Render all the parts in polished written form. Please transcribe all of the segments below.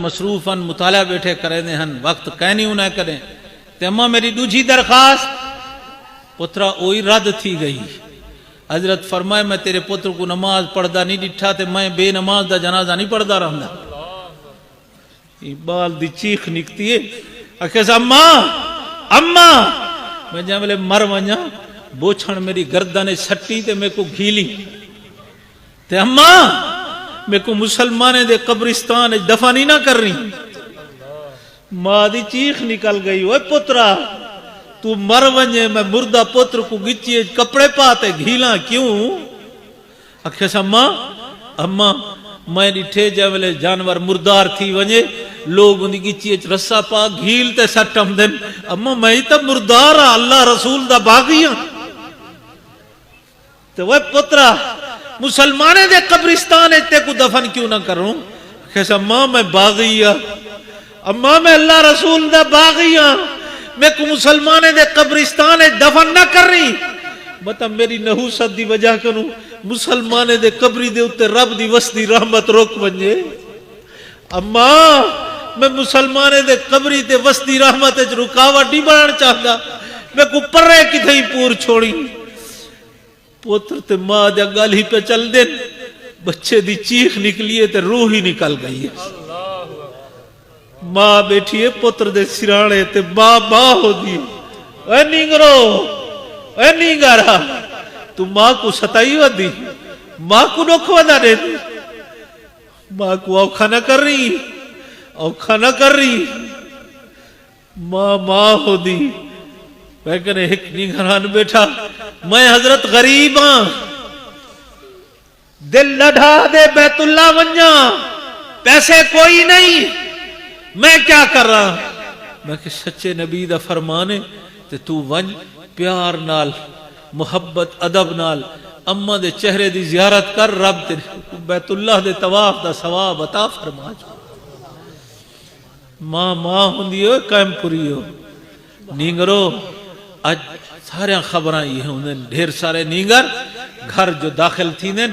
مصروفاً مطالعہ بیٹھے کرے دے ہن وقت کہیں نہیں انہیں کریں تے اما میری دوجی درخواست پترا اوئی رد تھی گئی. حضرت فرمائے میں تیرے پتر کو نماز پڑھدا نہیں ڈٹھا تے میں بے نماز دا جنازہ نہیں پڑھدا رہندا. بال دی چیخ نکتی ہے اکھے اما میں جہاں ملے مر ونجا بوچھن میری گردن سٹی تے میں کو گھیلی تے اما میں کو مسلمانے دے قبرستان دفع نہیں نہ کر رہی. ماں دی چیخ نکل گئی اوے پترا تو مر ونجے میں مردہ پتر کو گچی کپڑے پاتے گھیلا کیوں. اکھے اما میں ڈٹھے جے جانور مردار تھی ونجے لوگ ان گچی رسا پا گھیل تے سٹم دن. اما میں تا مردار ہاں اللہ رسول دا باغی ہاں تے وہ پترا مسلمانے دے قبرستان تے کو دفن کیوں نہ کروں. کہا اما میں باغی ہاں اما میں اللہ رسول دا باغی ہاں میں کو مسلمانے دے قبرستان دفن نہ کر رہی. بتا میری نحوست دی وجہ کروں مسلمانے دے قبری دے اتے رب دی وسدی رحمت روک بنجے. اما میں مسلمانے دے قبری دے وسدی رحمت رکاوٹ نہیں بنانا چاہتا میں کو پرے کی تھی پور چھوڑی. پوتر تے ماں دے گل ہی پہ چل دین بچے دی چیخ نکلیے تے روح ہی نکل گئی ہے. ماں بیٹھی ہے پتر دے سرانے تے ماں ہو دی. اے نیگرو اے نیگرا تو ماں کو ستائی ہو دی ماں کو نکھ ودا دے دی. ماں کو اوکھا نہ کر رہی ماں ہو دی. میں کہنے ایک نیگران بیٹھا میں حضرت غریب ہاں دل لڑھا دے بیت اللہ ونجا پیسے کوئی نہیں میں کیا کر رہا. میں کہ سچے نبی دا فرمانے تے تو ونج پیار نال محبت ادب نال اما دے چہرے دی زیارت کر رب تے بیت اللہ دے طواف دا ثواب عطا فرما. ماں ہوندی ہو قائم پوری ہو. نیگرو آج سارے خبراں یہ ہوندن ڈھیر سارے نیگر گھر جو داخل تھی دن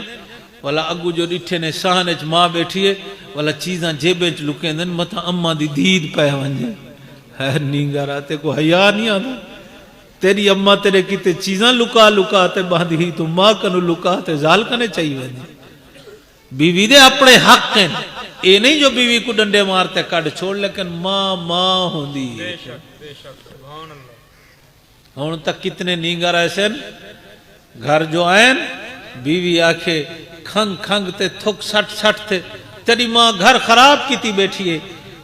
والا اگو جو ڈٹھے نے سہنے ماں بیٹھی ہے والا چیزاں جیبیں لکیں دن متا اما دی دید پہ ونجے. ہے نیگر آتے کو حیا نہیں آتا تیری اما تیرے کیتے چیزاں لکا تے باندھی ہی تو ماں کنو لکا تے زال کنے چاہیے ویندی. بیوی دے اپنے حق ہیں اے نہیں جو بیوی کو ڈنڈے مارتے کڑ چھوڑ لیکن ماں ہوندی. ہون تک کتنے نیگر ایسے گھر جو آئین بیوی آکھے کھنگ تے تھک سٹ تے تیری ماں گھر خراب کیتی بیٹھی ہے.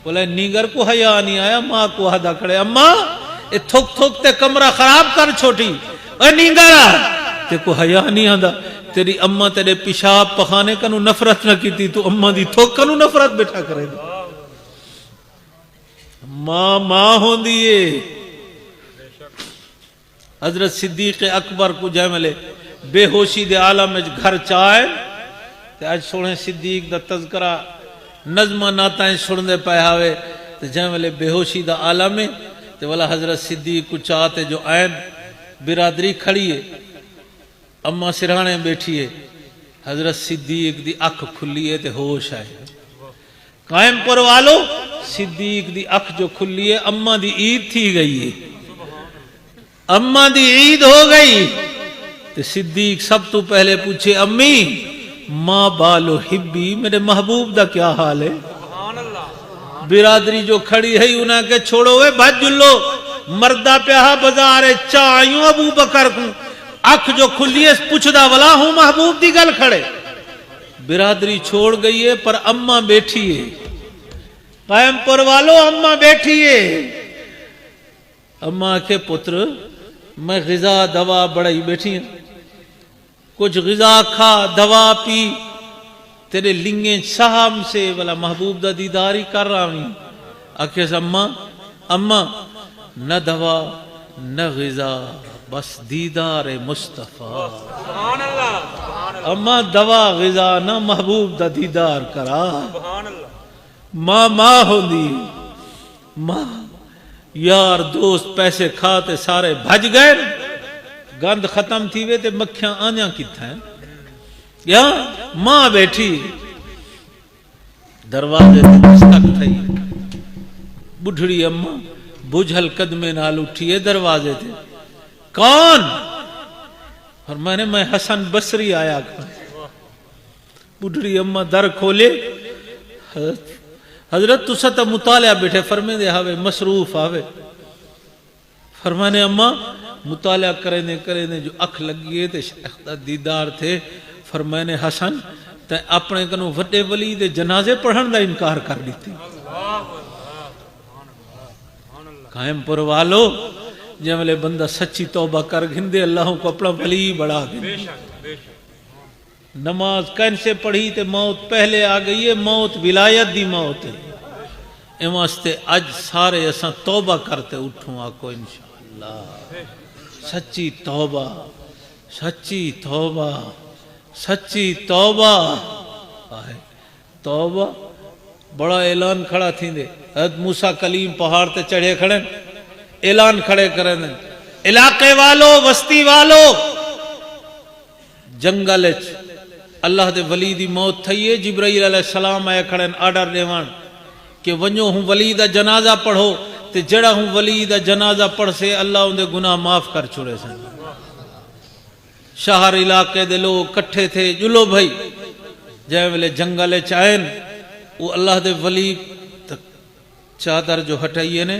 بولے نیگر کو حیا نہیں آیا ماں کو ہدا کھڑے اما اے تھک تے کمرہ خراب کر چھوٹی. اے نیگرہ تے کو حیا نہیں آدھا تیری اما تیرے پیشاب پخانے کنو نفرت نہ کیتی تو اما دی تھک کنو نفرت بیٹھا کرے دی. ماں ہوندی ہے. حضرت صدیق اکبر کو جائے ملے بے ہوشی دے عالم میں گھر چاہے تے آج سوڑے صدیق دا تذکرہ نظمہ ناتائیں سڑنے پہ آوے تے جائے ملے بے ہوشی دا عالم میں تے والا حضرت صدیق کو چاہتے جو آئین برادری کھڑی ہے اما سرہانے بیٹھی ہے حضرت صدیق دی اکھ کھلی ہے تے ہوش آئے. قائم پر والو صدیق دی اکھ جو کھلی ہے اما دی عید تھی گئی ہے اما دی عید ہو گئی تے صدیق سب تو پہلے پوچھے امی ماں بالو حبی میرے محبوب دا کیا حال ہے. برادری جو کھڑی ہے انہاں کے چھوڑو وے بھج جلو مردہ پیہا بزارے چاہیوں ابو بکر کو اکھ جو کھلی ہے پوچھ دا ولا ہوں محبوب دی گل کھڑے. برادری چھوڑ گئی ہے پر اما بیٹھی ہے. قائم پر والو اما بیٹھی ہے. اما کے پتر میں غذا دوا بڑھائی بیٹھی ہیں کچھ غذا کھا دوا پی تیرے لنگیں سہام سے والا محبوب دا دیداری کر رہا ہوں. اکھے سے اما نہ دوا نہ غذا بس دیدار مصطفیٰ. اما دوا غذا نہ محبوب دا دیدار کرا. ماں ہوندی ماں یار دوست پیسے کھاتے سارے بھج گئے گند ختم تھی وے تے مکھیاں آنیاں کتھا ہیں یا ماں بیٹھی دروازے تے دستک تھئی بڈھڑی اما بجھل قدمے نال اٹھیے دروازے تھے. کون؟ اور میں حسن بصری آیا. بڈھڑی اما در کھولے. حضرت تسا تا مطالعہ بیٹھے فرمے دے آوے مصروف آوے. فرمانے اما مطالعہ کرنے جو اکھ لگیے تے شیخ دا دیدار تھے. فرمانے حسن تے اپنے کنو وڈے ولی دے جنازے پڑھن دا انکار کر دیتی. قائم پر والو جملے بندہ سچی توبہ کر گھندے اللہ کو اپنا ولی بڑھا گھندے. نماز کین سے پڑھی تے موت پہلے آ گئی ہے. موت ولایت دی موت ہے. اے واسطے اج سارے اساں توبہ کرتے اٹھوں آکو انشاءاللہ. سچی توبہ سچی توبہ سچی توبہ. توبہ بڑا اعلان کھڑا تھی دے. حضرت موسیٰ کلیم پہاڑ تے چڑھے کھڑے اعلان کھڑے کریں دے. علاقے والو وسطی والو جنگل اللہ دے ولی دی موت تھئی ہے. جبرائیل علیہ السلام آئے کھڑے آرڈر دیوان کہ ونجو ہوں ولی دا جنازہ پڑھو تے جڑا ہوں ولی دا جنازہ پڑھ سے اللہ ان دے گناہ معاف کر چھوڑے سے. شہر علاقے دے لوگ کٹھے تھے. جلو بھائی جائے ویلے جنگل چائن وہ اللہ دے ولی چادر جو ہٹائیے نے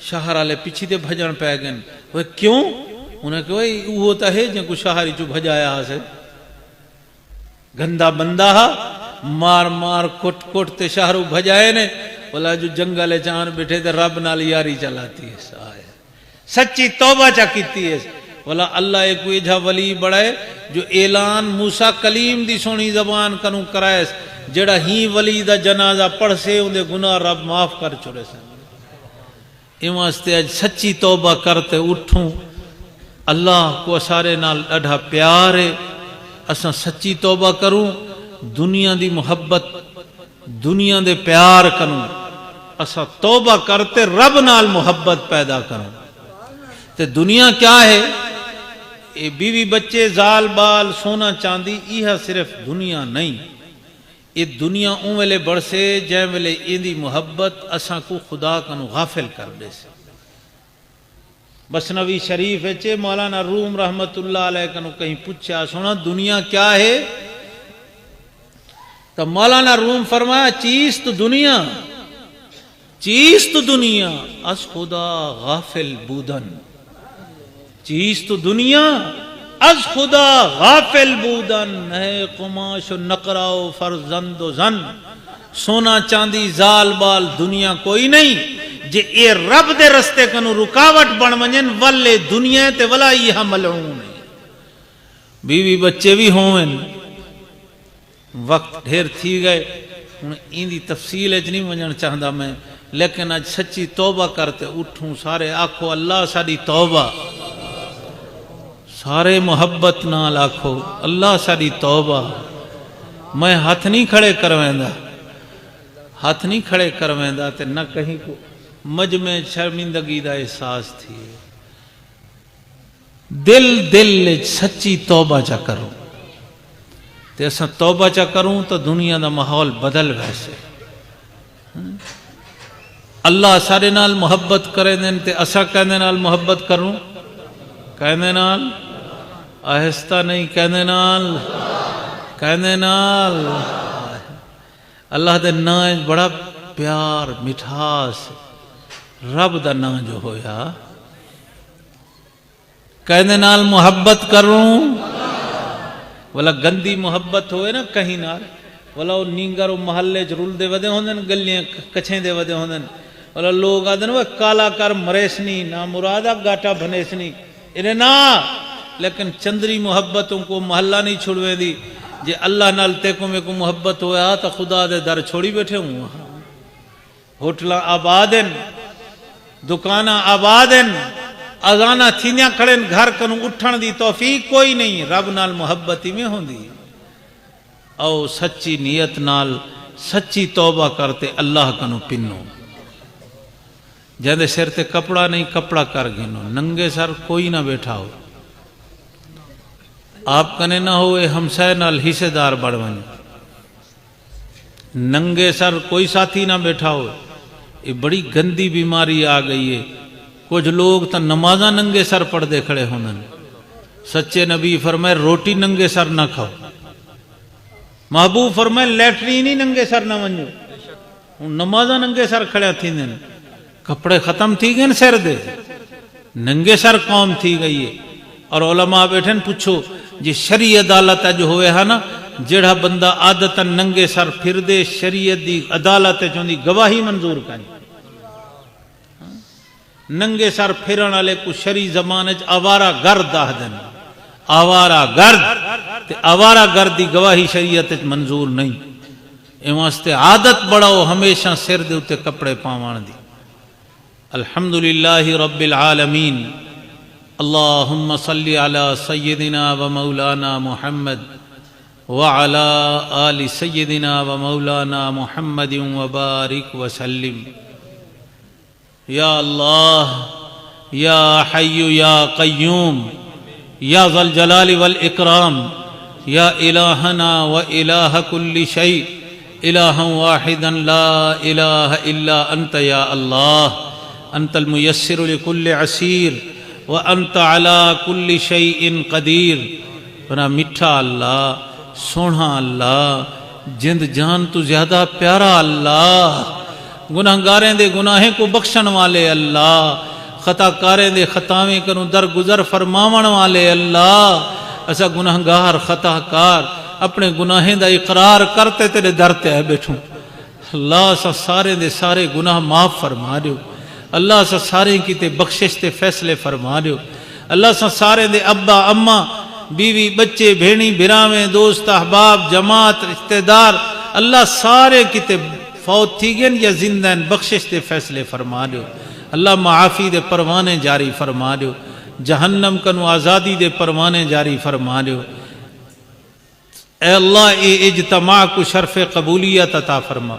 شہر آلے پیچھے دے بھجن پہ گئے. وہ کیوں؟ انہیں کہ وہ ہوتا ہے جن کو شہری جو بھجایا ہاں سے گندہ بندہ ہا مار مار کٹ کٹ تے شہرو بھجائے نے. بولا جو جنگل چان بیٹھے تے رب نال یاری چلاتی ہے. سچی توبہ چا کیتی ہے. بولا اللہ ایک ایجھا ولی بڑھائے جو اعلان موسیٰ کلیم دی سونی زبان کنو کرائے جڑا ہی ولی دا جنازہ پڑھ سے ان دے گناہ رب معاف کر چھوڑے سے. واسطے اج سچی توبہ کرتے اٹھوں. اللہ کو سارے نال ڈھا پیار ہے. اساں سچی توبہ کروں. دنیا دی محبت دنیا دے پیار کروں. اساں توبہ کرتے رب نال محبت پیدا کروں. تے دنیا کیا ہے؟ اے بیوی بچے زال بال سونا چاندی یہ صرف دنیا نہیں. یہ دنیا اون ویلے بڑھ سے جائیں ویلے این دی محبت اساں کو خدا کنو غافل کر دے سے. مثنوی شریف ہے مولانا روم رحمت اللہ علیہ کنو کہیں پوچھا سونا دنیا کیا ہے تو مولانا روم فرمایا چیز تو دنیا چیز تو دنیا از خدا غافل بودن. چیز تو دنیا از خدا غافل بودن ہے قماش و نقراؤ فرزند و زن. سونا چاندی زال بال دنیا کوئی نہیں جے اے رب دے رستے کنو رکاوٹ بن ونجن ولے دنیا تے ولا یہ ملعون ہے. بیوی بچے بھی ہوئن وقت ڈھیر تھی گئے ہن این دی تفصیل اچ نہیں ونجن چاہندا میں لیکن اج سچی توبہ کرتے اٹھوں. سارے آکھو اللہ ساری توبہ. سارے محبت نال آکھو اللہ ساری توبہ. میں ہاتھ نہیں کھڑے کرویندا ہاتھ نہیں کھڑے کرویندا تے نہ کہیں کو مجمع شرمندگی دا احساس تھی. دل سچی توبہ چا کروں تے اساں توبہ چا کروں تو دنیا دا ماحول بدل ویسے. اللہ سارے نال محبت کرے دین تے اساں کہندے نال محبت کروں. کہندے نال آہستہ نہیں کہندے نال اللہ دے نام بڑا پیار مٹھاس رب دا نام جو ہویا کہندے نال محبت کروں. والا گندی محبت ہوئے نا کہیں نال والا وہ نینگر و محلے چ رلدے ودے ہوندن گلیاں کچھیں دے ودے ہوندن والا لوگ آدھن وہ کالا کر مریسنی نا مرادہ گاٹا بھنیسنی انہیں نا. لیکن چندری محبتوں کو محلہ نہیں چھوڑوے دی. جے اللہ نال تے کو میں کو محبت ہویا تو خدا دے در چھوڑی بیٹھے ہوں. ہوٹلاں آبادن دکانہ آبادن اذانہ تھینیاں کھڑن گھر کنوں اٹھن دی توفیق کوئی نہیں. رب نال محبتی میں ہوں دی. او سچی نیت نال سچی توبہ کرتے اللہ کنوں پنو. جہاں سر تے کپڑا نہیں کپڑا کر گنو. ننگے سر کوئی نہ بیٹھا ہو. آپ کنے نہ ہوئے ہمسائے نال حصے دار بڑھ ون. ننگے سر کوئی ساتھی نہ بیٹھا ہو. یہ بڑی گندی بیماری آ گئی ہے. کچھ لوگ تو نمازاں ننگے سر پڑھتے کھڑے ہونے. سچے نبی فرمائے روٹی ننگے سر نہ کھاؤ. محبوب فرمائے لیٹرین ہی ننگے سر نہ ونجو. نمازاں ننگے سر کھڑے تھی دن. کپڑے ختم تھی گئے سر دے. ننگے سر قوم تھی گئی ہے. اور علماء بیٹھے پوچھو جی شریع عدالت جو ہوئے ہے نا جڑا بندہ عادت ننگے سر پھر دے شریعت دی عدالت چوندی گواہی منظور کریں. ننگے سر پھرن والے کو شری زمانے آوارہ گرد آہ دن. آوارہ گرد تے آوارہ گرد دی گواہی شریعت منظور نہیں. اے واسطے عادت بڑھاؤ ہمیشہ سر دے اتے کپڑے پاوان دی. الحمدللہ رب العالمین. اللہم صلی علی سیدنا و مولانا محمد وعلى آل سيدنا ومولانا محمد وبارك وسلم. يا الله يا حي يا قيوم يا ذا الجلال والإكرام يا إلهنا وإله كل شيء إلها واحدا لا إله إلا أنت يا الله. أنت الميسر لكل عسير وأنت على كل شيء قدير. بنا میٹھا اللہ سونا اللہ جند جان تو زیادہ پیارا اللہ. گناہ گاریں دے گناہیں کو بخشن والے اللہ. خطا کاریں دے خطاویں کنو درگزر فرماون والے اللہ. ایسا گناہ گار خطا کار اپنے گناہیں دا اقرار کرتے تیرے در تے ہے بیٹھوں. اللہ سا سارے دے سارے گناہ معاف فرما دیو. اللہ سا سارے کی تے بخشش تے فیصلے فرما دیو. اللہ سا سارے دے ابا اماں بیوی بچے بھیڑی بھراویں دوست احباب جماعت رشتہ دار اللہ سارے کتے فوت تھی گئن یا زندہ بخشش دے فیصلے فرما دیو. اللہ معافی دے پروانے جاری فرما دیو. جہنم کنو آزادی دے پروانے جاری فرما دیو. اے اللہ اے اجتماع کو شرف قبولیت عطا فرما.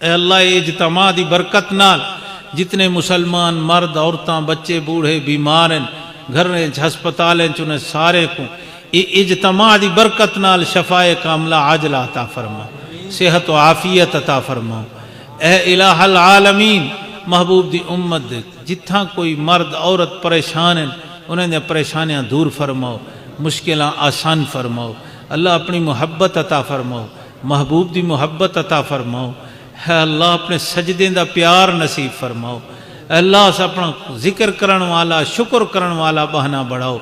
اے اللہ اے اجتماع دی برکت نال جتنے مسلمان مرد عورتاں بچے بوڑھے بیمار ہیں گھر ہسپتال چنے سارے کو اجتماع دی برکت نال شفاء کاملہ عاجلہ عطا فرما. صحت و عافیت عطا فرما. اے الہ العالمین محبوب دی امت دے جتھاں کوئی مرد عورت پریشان ہیں انہیں دے پریشانیاں دور فرماؤ. مشکلیں آسان فرماؤ. اللہ اپنی محبت عطا فرماؤ. محبوب دی محبت عطا فرماؤ. ہے اللہ اپنے سجدے دا پیار نصیب فرماؤ. اللہ سے اپنا ذکر کرن والا شکر کرن والا بہنا بڑھاؤ.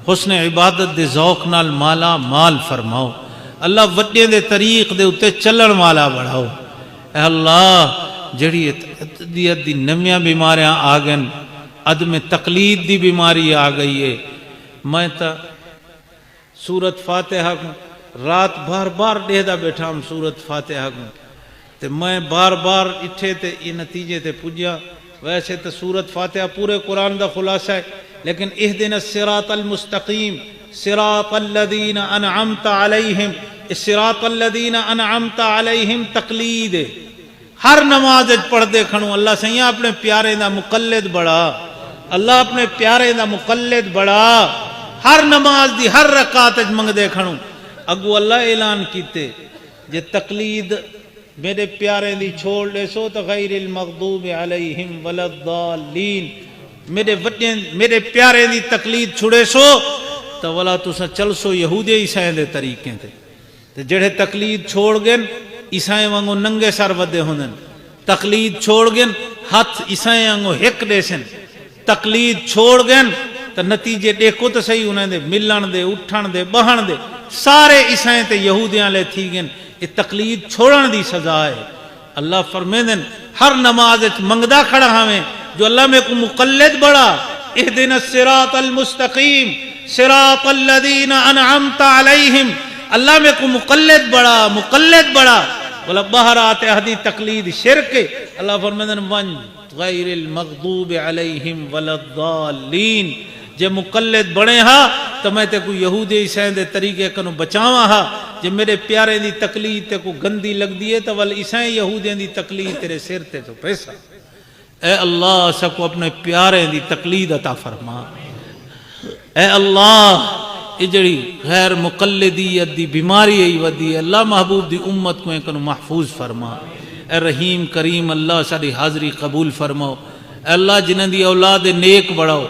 حسن عبادت دے ذوق نال مالا مال فرماؤ. اللہ وڈے دے طریق دے اتے چلن والا بڑھاؤ. اے اللہ جڑی اتدیت دی نمیاں بیماریاں آگن عدم تقلید دی بیماری آ گئی ہے. میں تا سورت فاتحہ کو رات بار بار ڈیدہ بیٹھا ہم سورت فاتحہ کو تے میں بار بار اٹھے تے یہ نتیجے تے پجیا. ویسے تو سورت فاتحہ پورے قرآن دا خلاصہ ہے لیکن اہدنا الصراط المستقیم صراط الذین انعمت علیہم. صراط الذین انعمت علیہم تقلید ہے. ہر نماز پڑھ دے کھنو اللہ سیاں اپنے پیارے دا مقلد بڑھا. اللہ اپنے پیارے دا مقلد بڑھا. ہر نماز دی ہر رکعت منگ دے کھنو. اگو اللہ اعلان کیتے جے تقلید میرے پیارے دی چھوڑ لے سو تو غیر المغضوب علیہم ولا الضالین. میرے پیارے دی تقلید چھڑے سو تو ولا تسا چل سو یہودی عیسائیں دے طریقے تے جڑے تقلید چھوڑ گئن عیسائیں وانگو ننگے سر ودے ہوندن. تقلید چھوڑ گئن ہاتھ عیسائیں وانگو ہک دے سن. تقلید چھوڑ گئن تو نتیجے دیکھو تو صحیح انہیں دے ملن دے اٹھن دے بہن دے سارے عیسائیں تے یہودیاں لے تھی گئن. یہ تقلید چھوڑن دی سزا ہے. اللہ فرمیدن ہر نماز منگدہ کھڑا ہمیں جو اللہ میں کو مقلد بڑا. اہدنا الصراط المستقیم صراط الذین انعمت علیہم. اللہ میں کو مقلد بڑا بولا باہر آتے اہدی تقلید شرک. اللہ فرمیدن ون غیر المغضوب علیہم ولا الضالین. جے مقلد بڑے ہاں تو میں تے کو یہودی عیسائیں دے طریقے کنو بچاواں ہاں. جے میرے پیارے دی تقلید تے کو گندی لگ دیئے تو ول عیسائیں یہودیاں دی تقلید تیرے سر تے تو پیسہ. اے اللہ سب کو اپنے پیارے دی تقلید عطا فرما. اے اللہ یہ جڑی غیر مقلدیت دی بیماری ای ودی اللہ محبوب دی امت کو کنو محفوظ فرما. اے رحیم کریم اللہ ساری حاضری قبول فرماؤ، اے اللہ جنہاں دی اولاد نیک بڑھاؤ،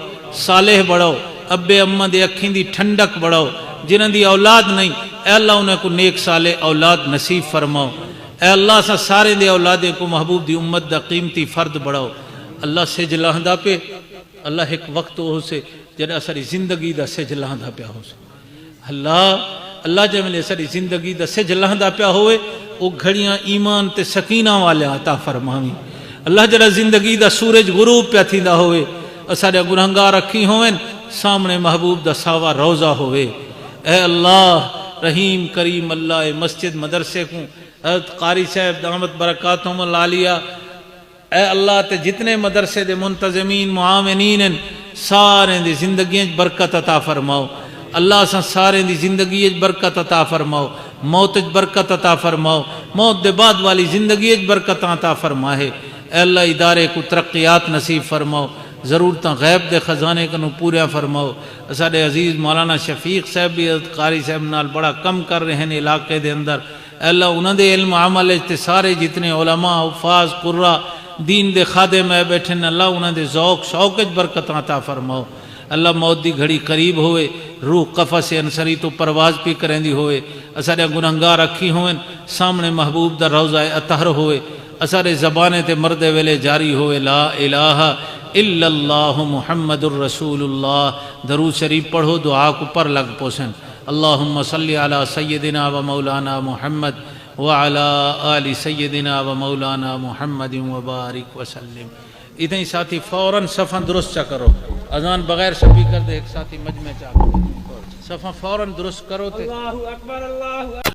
صالح بڑھاؤ، ابے اماں دے اکھیں دی ٹھنڈک بڑھاؤ، جنہاں دی اولاد نہیں اے اللہ انہیں کو نیک صالح اولاد نصیب فرماؤ، اے اللہ سا سارے دے اولادیں کو محبوب دی امت دا قیمتی فرد بڑھاؤ۔ اللہ سج لہندا پہ اللہ ایک وقت ہو سے جڑا ساری زندگی دا سج لہندا پیا ہو سے اللہ جملے ساری زندگی دا سج لہندا پیا ہوئے وہ گھڑیاں ایمان تے سکینہ والے عطا فرماویں۔ اللہ جڑا زندگی دا سورج غروب پیا تھیندا ہوئے سارے گنہگار رکھی ہوئے سامنے محبوب دا ساوا روزہ ہوئے۔ اے اللہ رحیم کریم اللہ اے مسجد مدرسے کو حضرت قاری صاحب دامت برکاتہم العالیہ اے اللہ تے جتنے مدرسے دے منتظمین معاونین سارے دی زندگی برکت عطا فرماؤ۔ اللہ سا سارے دی زندگی برکت عطا فرماؤ، موت برکت عطا فرماؤ، موت دے بعد والی زندگی برکت عطا فرمائے۔ اے اللہ ادارے کو ترقیات نصیب فرماؤ، ضرورتاں غیب دے خزانے کنو پوریا فرماؤ۔ سارے عزیز مولانا شفیق صاحب بھی حضرت قاری صاحب نال بڑا کم کر رہے ہیں علاقے دے اندر، اے اللہ انہاں دے علم عمل تے سارے جتنے علماء حفاظ قرہ دین دے خادم ہے بیٹھے اللہ انہاں دے ذوق شوق برکت عطا فرماؤ۔ اللہ موت دی گھڑی قریب ہوئے، روح قفس انصری تو پرواز پی کریں دی ہوئے، اسارے گنہگار رکھی ہوئے سامنے محبوب دا روضہ اطہر ہوئے، اسارے زبانے تے مرد ویلے جاری ہوئے لا الہ الا اللہ محمد الرسول اللہ۔ درود شریف پڑھو دعا کو پر لگ پوسن۔ اللہم صلی علی سیدنا و مولانا محمد وعلی آل سیدنا و مولانا محمد وبارک وسلم۔ اتنی ساتھی فوراً صفحہ درست چا کرو، اذان بغیر سپیکر دے ایک ساتھی مجمع چا کرو، صفحہ فوراً درست کرو تے اللہ اکبر اللہ